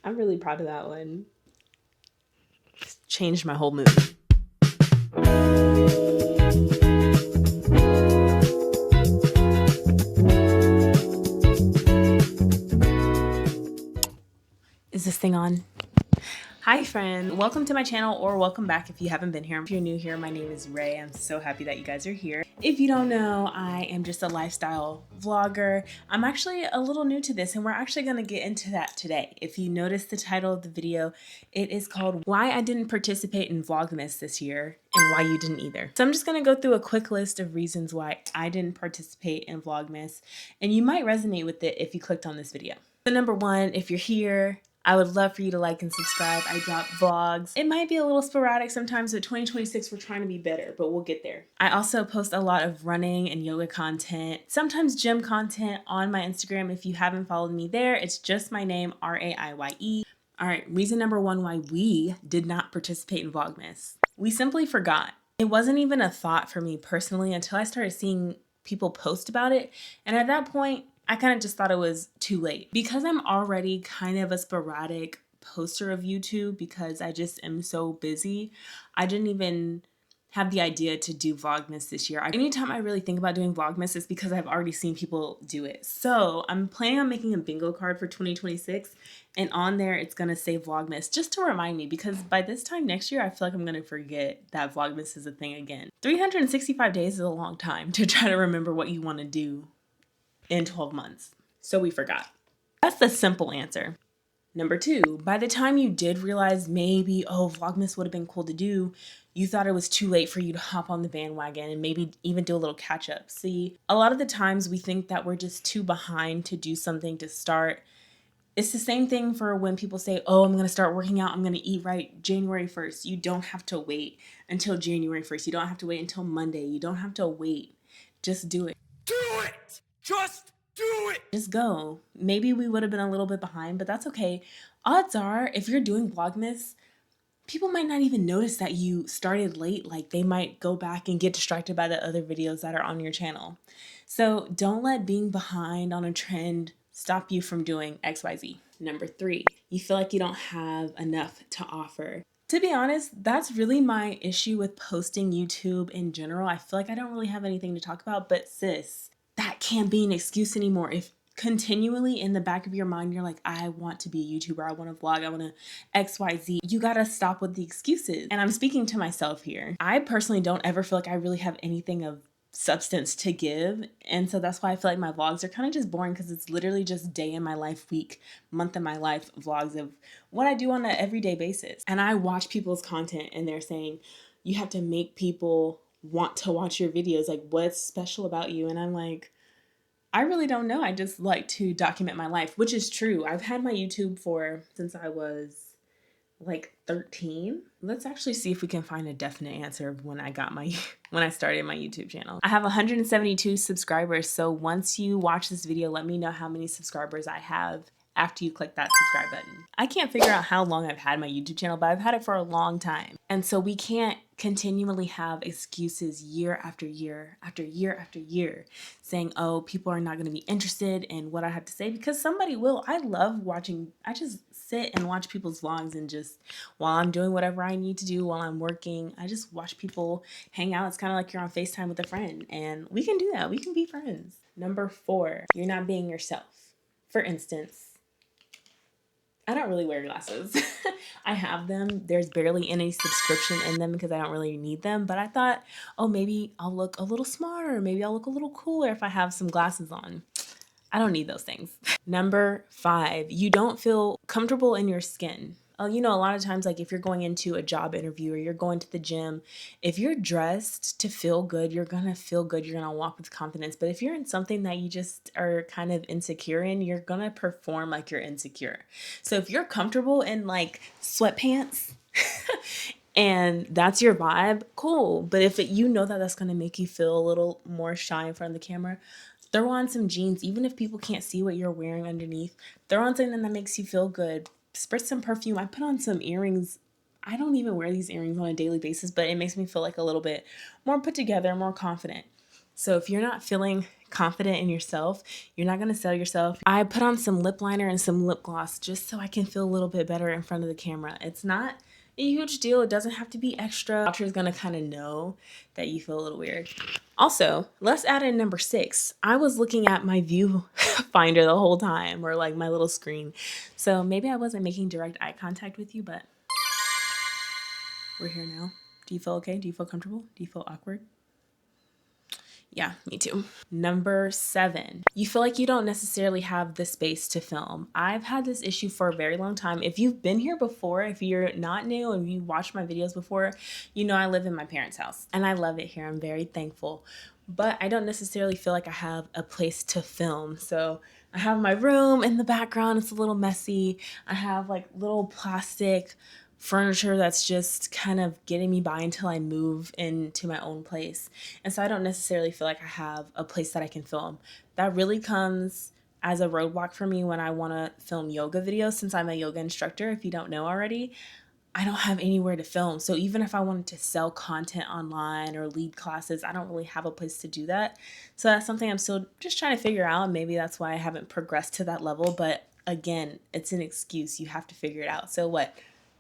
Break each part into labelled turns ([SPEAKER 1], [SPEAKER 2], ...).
[SPEAKER 1] I'm really proud of that one. It's changed my whole mood. Is this thing on? Hi friend, welcome to my channel, or welcome back if you haven't been here. If you're new here, my name is Ray. I'm so happy that you guys are here. If you don't know, I am just a lifestyle vlogger. I'm actually a little new to this, and we're actually going to get into that today. If you notice the title of the video, it is called Why I Didn't Participate in Vlogmas This Year and Why You Didn't Either. So I'm just going to go through a quick list of reasons why I didn't participate in Vlogmas, and you might resonate with it if you clicked on this video. So number one, if you're here, I would love for you to like and subscribe. I drop vlogs. It might be a little sporadic sometimes, but 2026, we're trying to be better, but we'll get there. I also post a lot of running and yoga content, sometimes gym content on my Instagram. If you haven't followed me there, it's just my name, R-A-I-Y-E. All right, reason number one why we did not participate in Vlogmas. We simply forgot. It wasn't even a thought for me personally until I started seeing people post about it. And at that point, I kind of just thought it was too late. Because I'm already kind of a sporadic poster of YouTube because I just am so busy, I didn't even have the idea to do Vlogmas this year. Anytime I really think about doing Vlogmas, it's because I've already seen people do it. So I'm planning on making a bingo card for 2026, and on there it's gonna say Vlogmas just to remind me, because by this time next year I feel like I'm gonna forget that Vlogmas is a thing again. 365 days is a long time to try to remember what you want to do in 12 months. So we forgot. That's the simple answer. Number two, by the time you did realize maybe, oh, Vlogmas would have been cool to do, you thought it was too late for you to hop on the bandwagon and maybe even do a little catch up. See, a lot of the times we think that we're just too behind to do something to start. It's the same thing for when people say, oh, I'm going to start working out, I'm going to eat right January 1st. You don't have to wait until January 1st. You don't have to wait until Monday. You don't have to wait. Just do it.
[SPEAKER 2] Do it! Just do it!
[SPEAKER 1] Just go. Maybe we would have been a little bit behind, but that's okay. Odds are, if you're doing Vlogmas, people might not even notice that you started late. Like, they might go back and get distracted by the other videos that are on your channel. So don't let being behind on a trend stop you from doing XYZ. Number three, you feel like you don't have enough to offer. To be honest, that's really my issue with posting YouTube in general. I feel like I don't really have anything to talk about, but sis, that can't be an excuse anymore. If continually in the back of your mind you're like, I want to be a YouTuber, I want to vlog, I want to XYZ, you gotta stop with the excuses. And I'm speaking to myself here. I personally don't ever feel like I really have anything of substance to give, and so that's why I feel like my vlogs are kind of just boring, because it's literally just day in my life, week, month in my life vlogs of what I do on an everyday basis. And I watch people's content and they're saying you have to make people want to watch your videos, like what's special about you? And I'm like, I really don't know. I just like to document my life, which is true. I've had my YouTube since I was like 13. Let's actually see if we can find a definite answer of when I started my YouTube channel. I have 172 subscribers. So once you watch this video, let me know how many subscribers I have after you click that subscribe button. I can't figure out how long I've had my YouTube channel, but I've had it for a long time. And so we can't continually have excuses year after year after year after year saying, oh, people are not going to be interested in what I have to say, because somebody will. I love watching. I just sit and watch people's vlogs, and just while I'm doing whatever I need to do, while I'm working, I just watch people hang out. It's kind of like you're on FaceTime with a friend, and we can do that. We can be friends. Number four, you're not being yourself. For instance, I don't really wear glasses. I have them. There's barely any subscription in them because I don't really need them. But I thought, oh, maybe I'll look a little smarter. Maybe I'll look a little cooler if I have some glasses on. I don't need those things. Number five, you don't feel comfortable in your skin. You know, a lot of times, like if you're going into a job interview or you're going to the gym, if you're dressed to feel good, you're going to feel good. You're going to walk with confidence. But if you're in something that you just are kind of insecure in, you're going to perform like you're insecure. So if you're comfortable in like sweatpants and that's your vibe, cool. But if you know that that's going to make you feel a little more shy in front of the camera, throw on some jeans. Even if people can't see what you're wearing underneath, throw on something that makes you feel good. Spritz some perfume. I put on some earrings. I don't even wear these earrings on a daily basis, but it makes me feel like a little bit more put together, more confident. So if you're not feeling confident in yourself, you're not gonna sell yourself. I put on some lip liner and some lip gloss just so I can feel a little bit better in front of the camera. It's not a huge deal. It doesn't have to be extra. Watcher is gonna kind of know that you feel a little weird. Also, let's add in number 6. I was looking at my viewfinder the whole time, or like my little screen. So maybe I wasn't making direct eye contact with you, but we're here now. Do you feel okay? Do you feel comfortable? Do you feel awkward? Yeah, me too. Number 7, you feel like you don't necessarily have the space to film. I've had this issue for a very long time. If you've been here before, if you're not new and you watched my videos before, you know I live in my parents' house and I love it here. I'm very thankful, but I don't necessarily feel like I have a place to film. So I have my room in the background. It's a little messy. I have like little plastic furniture that's just kind of getting me by until I move into my own place. And so I don't necessarily feel like I have a place that I can film. That really comes as a roadblock for me when I want to film yoga videos, since I'm a yoga instructor, if you don't know already. I don't have anywhere to film. So even if I wanted to sell content online or lead classes, I don't really have a place to do that. So that's something I'm still just trying to figure out. Maybe that's why I haven't progressed to that level. But again, it's an excuse. You have to figure it out. So what?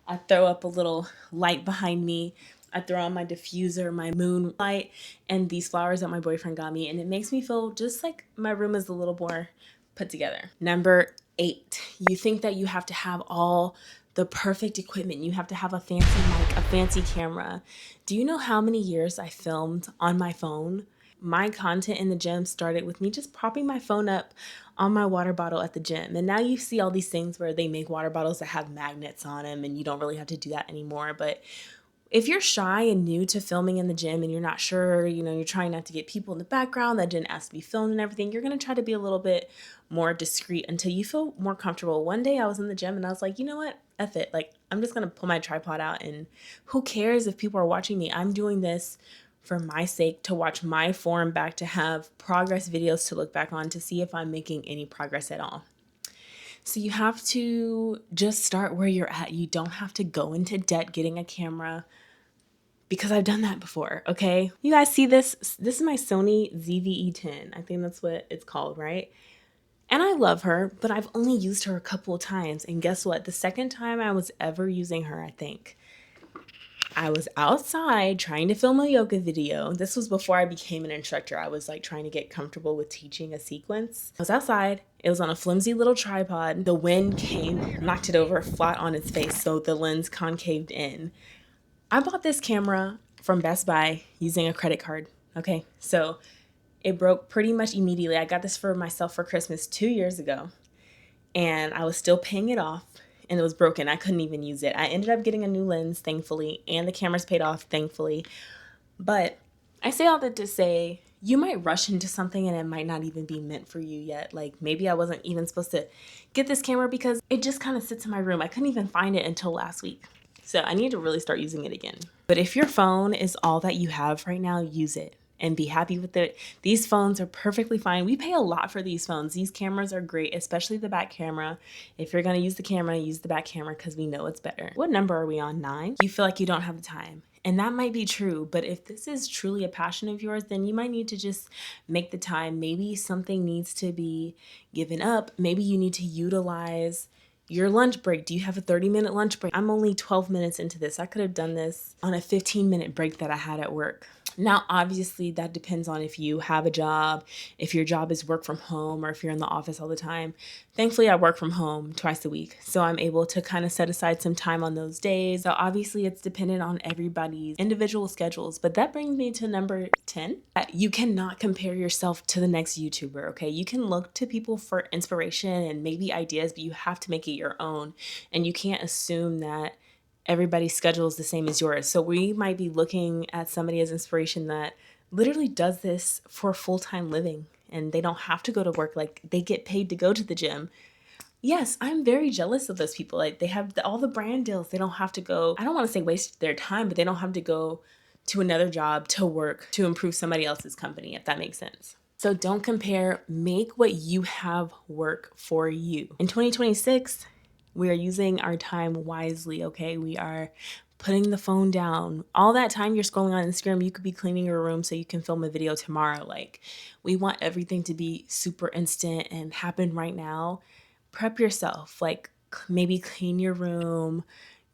[SPEAKER 1] I throw up a little light behind me. I throw on my diffuser, my moon light, and these flowers that my boyfriend got me. And it makes me feel just like my room is a little more put together. Number 8, you think that you have to have all the perfect equipment. You have to have a fancy mic, a fancy camera. Do you know how many years I filmed on my phone? My content in the gym started with me just propping my phone up on my water bottle at the gym. And now you see all these things where they make water bottles that have magnets on them and you don't really have to do that anymore. But if you're shy and new to filming in the gym and you're not sure, you're trying not to get people in the background that didn't ask to be filmed and everything, you're going to try to be a little bit more discreet until you feel more comfortable. One day I was in the gym and I was like, you know what? F it. Like, I'm just going to pull my tripod out and who cares if people are watching me? I'm doing this for my sake, to watch my form back, to have progress videos to look back on, to see if I'm making any progress at all. So you have to just start where you're at. You don't have to go into debt getting a camera, because I've done that before, okay? You guys see this? This is my Sony ZV-E10. I think that's what it's called, right? And I love her, but I've only used her a couple of times. And guess what? The second time I was ever using her, I think, I was outside trying to film a yoga video. This was before I became an instructor. I was like trying to get comfortable with teaching a sequence. I was outside. It was on a flimsy little tripod. The wind came, knocked it over flat on its face, so the lens concaved in. I bought this camera from Best Buy using a credit card. Okay, so it broke pretty much immediately. I got this for myself for Christmas 2 years ago, and I was still paying it off, and it was broken. I couldn't even use it. I ended up getting a new lens, thankfully, and the camera's paid off, thankfully. But I say all that to say, you might rush into something and it might not even be meant for you yet. Like, maybe I wasn't even supposed to get this camera because it just kind of sits in my room. I couldn't even find it until last week. So I need to really start using it again. But if your phone is all that you have right now, use it and be happy with it. These phones are perfectly fine. We pay a lot for these phones. These cameras are great, especially the back camera. If you're going to use the camera, use the back camera because we know it's better. What number are we on? 9? You feel like you don't have the time. And that might be true, but if this is truly a passion of yours, then you might need to just make the time. Maybe something needs to be given up. Maybe you need to utilize your lunch break. Do you have a 30-minute lunch break? I'm only 12 minutes into this. I could have done this on a 15-minute break that I had at work. Now, obviously, that depends on if you have a job, if your job is work from home, or if you're in the office all the time. Thankfully, I work from home twice a week, so I'm able to kind of set aside some time on those days. So obviously, it's dependent on everybody's individual schedules, but that brings me to number 10. You cannot compare yourself to the next YouTuber, okay? You can look to people for inspiration and maybe ideas, but you have to make it your own, and you can't assume that everybody's schedule is the same as yours. So we might be looking at somebody as inspiration that literally does this for a full-time living and they don't have to go to work. Like, they get paid to go to the gym. Yes, I'm very jealous of those people. Like, they have all the brand deals. They don't have to go, I don't want to say waste their time, but they don't have to go to another job to work to improve somebody else's company, if that makes sense. So don't compare. Make what you have work for you. In 2026, we are using our time wisely, okay? We are putting the phone down. All that time you're scrolling on Instagram, you could be cleaning your room so you can film a video tomorrow. Like, we want everything to be super instant and happen right now. Prep yourself. Like, maybe clean your room,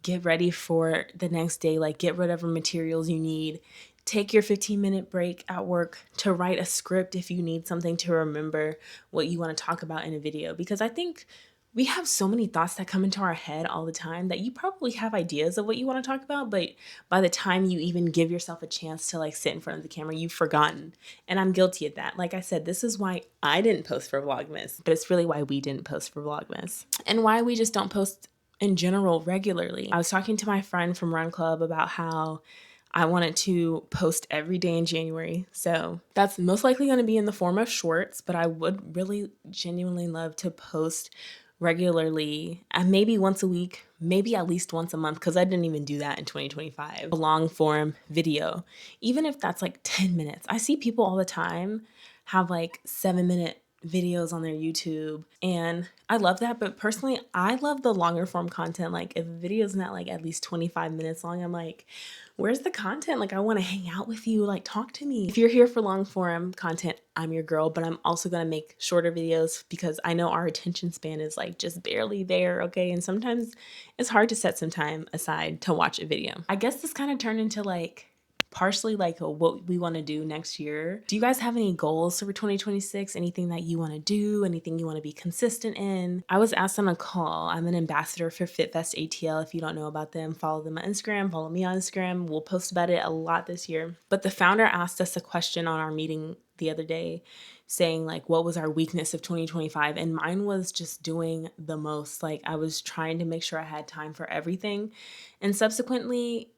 [SPEAKER 1] get ready for the next day, like get whatever materials you need. Take your 15-minute break at work to write a script if you need something to remember what you want to talk about in a video. Because I think we have so many thoughts that come into our head all the time that you probably have ideas of what you want to talk about, but by the time you even give yourself a chance to like sit in front of the camera, you've forgotten. And I'm guilty of that. Like I said, this is why I didn't post for Vlogmas, but it's really why we didn't post for Vlogmas and why we just don't post in general regularly. I was talking to my friend from Run Club about how I wanted to post every day in January. So that's most likely going to be in the form of shorts, but I would really genuinely love to post regularly, and maybe once a week, maybe at least once a month, because I didn't even do that in 2025. A long form video, even if that's like 10 minutes. I see people all the time have like 7-minute videos on their YouTube, and I love that. But personally, I love the longer form content. Like if a video is not like at least 25 minutes long, I'm like, where's the content? Like I want to hang out with you, like talk to me. If you're here for long form content, I'm your girl, but I'm also going to make shorter videos because I know our attention span is like just barely there, okay? And sometimes it's hard to set some time aside to watch a video. I guess this kind of turned into like partially like what we want to do next year. Do you guys have any goals for 2026? Anything that you want to do? Anything you want to be consistent in? I was asked on a call. I'm an ambassador for FitFest ATL. If you don't know about them, follow them on Instagram, follow me on Instagram. We'll post about it a lot this year. But the founder asked us a question on our meeting the other day saying like, what was our weakness of 2025? And mine was just doing the most. Like I was trying to make sure I had time for everything. And subsequently,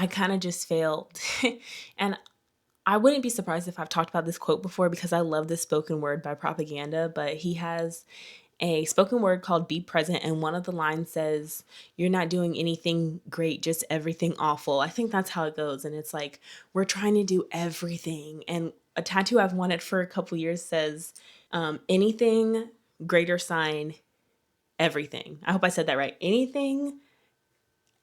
[SPEAKER 1] I kind of just failed. And I wouldn't be surprised if I've talked about this quote before because I love this spoken word by Propaganda, but he has a spoken word called Be Present, and one of the lines says, you're not doing anything great, just everything awful. I think that's how it goes. And it's like, we're trying to do everything. And a tattoo I've wanted for a couple years says, anything, greater sign, everything. I hope I said that right. Anything,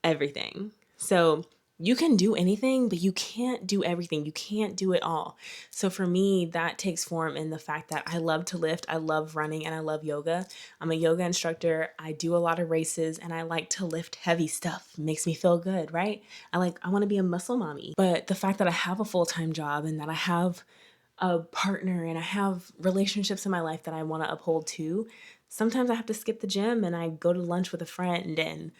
[SPEAKER 1] everything. So you can do anything, but you can't do everything. You can't do it all. So for me, that takes form in the fact that I love to lift, I love running, and I love yoga. I'm a yoga instructor. I do a lot of races, and I like to lift heavy stuff. It makes me feel good, right? I want to be a muscle mommy. But the fact that I have a full-time job and that I have a partner and I have relationships in my life that I want to uphold too, sometimes I have to skip the gym and I go to lunch with a friend, and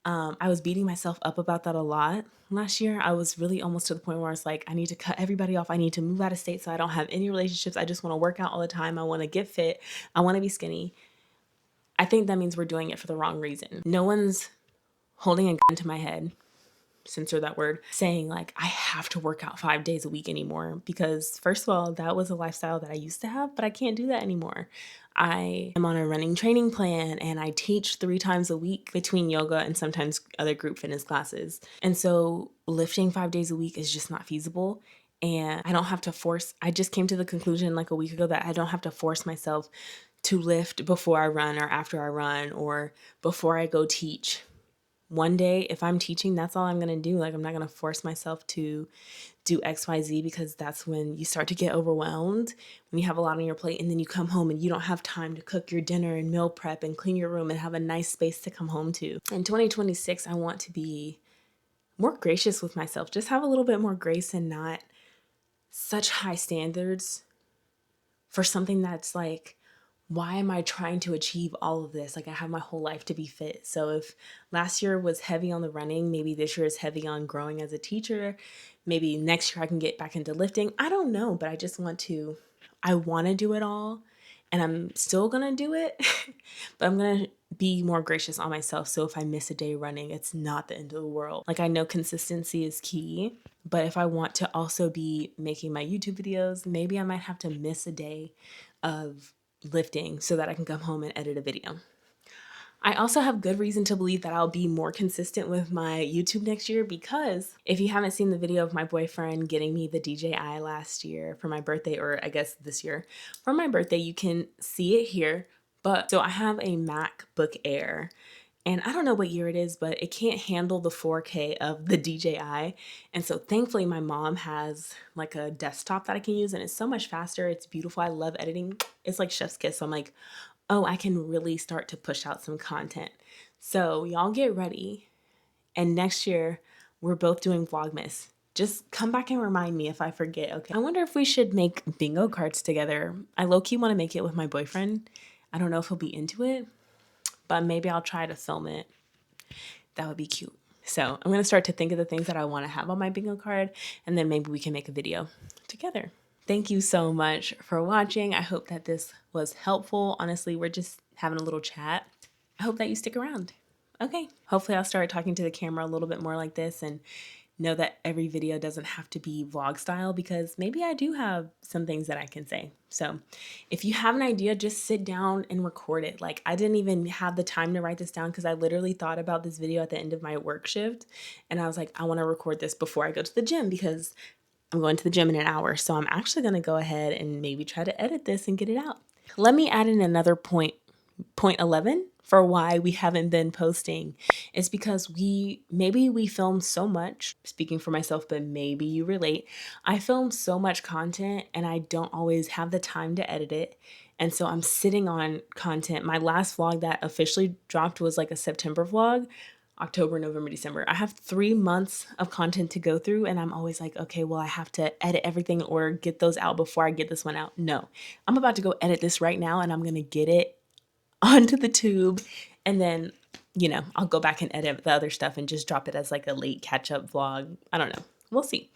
[SPEAKER 1] I was beating myself up about that a lot last year. I was really almost to the point where I was like, I need to cut everybody off. I need to move out of state so I don't have any relationships. I just want to work out all the time. I want to get fit. I want to be skinny. I think that means we're doing it for the wrong reason. No one's holding a gun to my head, censor that word, saying like, I have to work out 5 days a week anymore. Because first of all, that was a lifestyle that I used to have, but I can't do that anymore. I am on a running training plan and I teach 3 times a week between yoga and sometimes other group fitness classes. And so lifting 5 days a week is just not feasible. And I don't have to force, I just came to the conclusion like a week ago that I don't have to force myself to lift before I run or after I run or before I go teach. One day, if I'm teaching, that's all I'm going to do. Like, I'm not going to force myself to do XYZ because that's when you start to get overwhelmed, when you have a lot on your plate, and then you come home and you don't have time to cook your dinner and meal prep and clean your room and have a nice space to come home to. In 2026, I want to be more gracious with myself, just have a little bit more grace and not such high standards for something that's like, why am I trying to achieve all of this? Like I have my whole life to be fit. So if last year was heavy on the running, maybe this year is heavy on growing as a teacher. Maybe next year I can get back into lifting. I don't know, but I want to do it all and I'm still going to do it, but I'm going to be more gracious on myself. So if I miss a day running, it's not the end of the world. Like I know consistency is key, but if I want to also be making my YouTube videos, maybe I might have to miss a day of lifting so that I can come home and edit a video. I also have good reason to believe that I'll be more consistent with my YouTube next year because if you haven't seen the video of my boyfriend getting me the DJI last year for my birthday, or I guess this year for my birthday, you can see it here. But so I have a MacBook Air And I don't know what year it is, but it can't handle the 4K of the DJI. And so thankfully my mom has like a desktop that I can use, and it's so much faster. It's beautiful. I love editing. It's like chef's kiss. So I'm like, oh, I can really start to push out some content. So y'all get ready. And next year we're both doing Vlogmas. Just come back and remind me if I forget, okay? I wonder if we should make bingo cards together. I low-key want to make it with my boyfriend. I don't know if he'll be into it, but maybe I'll try to film it. That would be cute. So I'm gonna start to think of the things that I want to have on my bingo card, and then maybe we can make a video together. Thank you so much for watching. I hope that this was helpful. Honestly, we're just having a little chat. I hope that you stick around. Okay, hopefully I'll start talking to the camera a little bit more like this, and know that every video doesn't have to be vlog style, because maybe I do have some things that I can say. So if you have an idea, just sit down and record it. Like, I didn't even have the time to write this down because I literally thought about this video at the end of my work shift. And I was like, I want to record this before I go to the gym because I'm going to the gym in an hour. So I'm actually going to go ahead and maybe try to edit this and get it out. Let me add in another point 11 for why we haven't been posting. It's because maybe we film so much, speaking for myself, but maybe you relate. I film so much content and I don't always have the time to edit it. And so I'm sitting on content. My last vlog that officially dropped was like a September vlog. October, November, December. I have 3 months of content to go through, and I'm always like, okay, well, I have to edit everything or get those out before I get this one out. No, I'm about to go edit this right now, and I'm going to get it onto the tube, and then, you know, I'll go back and edit the other stuff and just drop it as like a late catch-up vlog. I don't know. We'll see.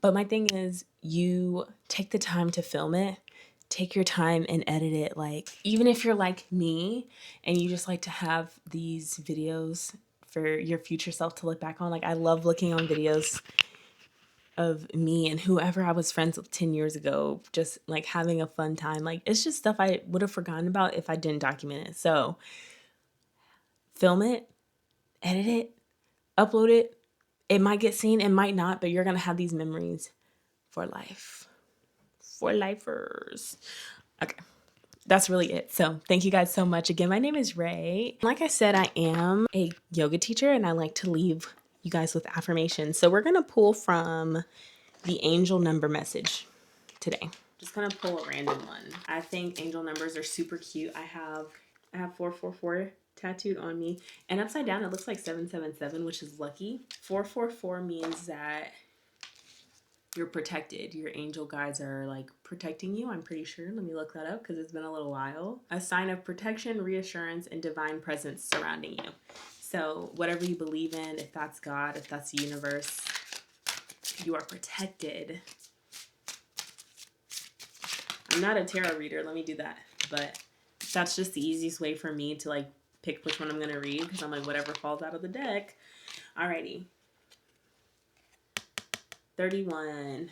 [SPEAKER 1] But my thing is, you take the time to film it. Take your time and edit it. Like, even if you're like me and you just like to have these videos for your future self to look back on. Like, I love looking on videos of me and whoever I was friends with 10 years ago, just like having a fun time. Like, it's just stuff I would have forgotten about if I didn't document it. So film it, edit it, upload it. It might get seen, it might not, but you're going to have these memories for life. For lifers. Okay. That's really it. So thank you guys so much. Again, my name is Ray. Like I said, I am a yoga teacher and I like to leave you guys with affirmations. So we're going to pull from the angel number message today. Just going to pull a random one. I think angel numbers are super cute. I have 444 tattooed on me, and upside down it looks like 777, which is lucky. 444 means that you're protected. Your angel guides are like protecting you, I'm pretty sure. Let me look that up because it's been a little while. A sign of protection, reassurance, and divine presence surrounding you. So whatever you believe in, if that's God, if that's the universe, you are protected. I'm not a tarot reader, let me do that. But that's just the easiest way for me to like pick which one I'm going to read, because I'm like, whatever falls out of the deck. Alrighty. 31.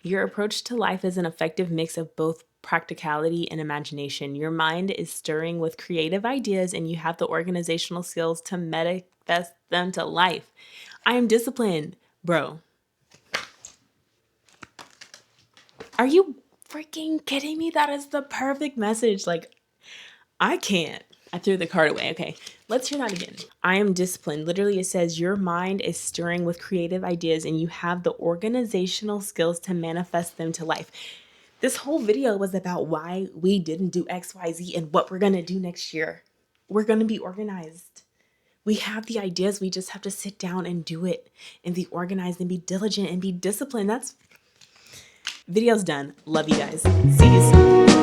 [SPEAKER 1] Your approach to life is an effective mix of both practicality and imagination. Your mind is stirring with creative ideas and you have the organizational skills to manifest them to life. I am disciplined, bro. Are you freaking kidding me? That is the perfect message. Like, I can't. I threw the card away. Okay, let's hear that again. I am disciplined. Literally, it says your mind is stirring with creative ideas and you have the organizational skills to manifest them to life. This whole video was about why we didn't do X, Y, Z and what we're going to do next year. We're going to be organized. We have the ideas. We just have to sit down and do it and be organized and be diligent and be disciplined. That's video's done. Love you guys. See you soon.